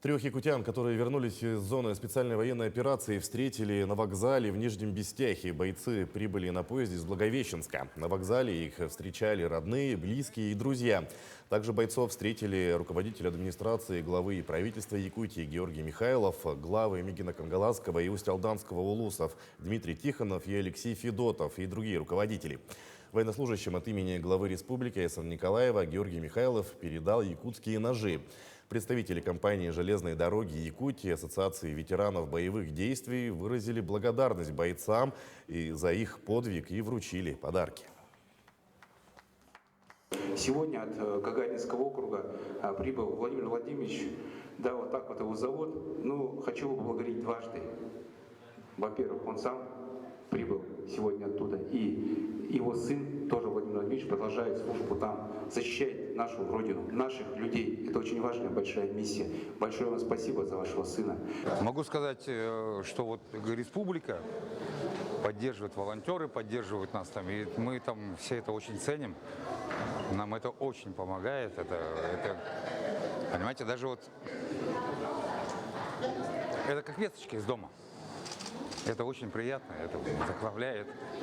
Трех якутян, которые вернулись из зоны специальной военной операции, встретили на вокзале в Нижнем Бестяхе. Бойцы прибыли на поезде из Благовещенска. На вокзале их встречали родные, близкие и друзья. Также бойцов встретили руководитель администрации, главы и правительства Якутии Георгий Михайлов, главы Мигино-Кангаласского и Усть-Алданского улусов Дмитрий Тихонов и Алексей Федотов и другие руководители. Военнослужащим от имени главы республики Эсан Николаева Георгий Михайлов передал якутские ножи. Представители компании «Железные дороги Якутии», Ассоциации ветеранов боевых действий выразили благодарность бойцам и за их подвиг и вручили подарки. Сегодня от Гагаринского округа прибыл Владимир Владимирович. Да, вот так вот его зовут. Ну, хочу его поблагодарить дважды. Во-первых, он сам прибыл сегодня оттуда, и его сын, тоже Владимир Владимирович, продолжает службу там, защищает нашу родину, наших людей. Это очень важная, большая миссия. Большое вам спасибо за вашего сына. Могу сказать, что вот республика поддерживает волонтеры, поддерживают нас там, и мы там все это очень ценим. Нам это очень помогает. Это понимаете, даже вот это как весточки из дома. Это очень приятно, это вдохновляет.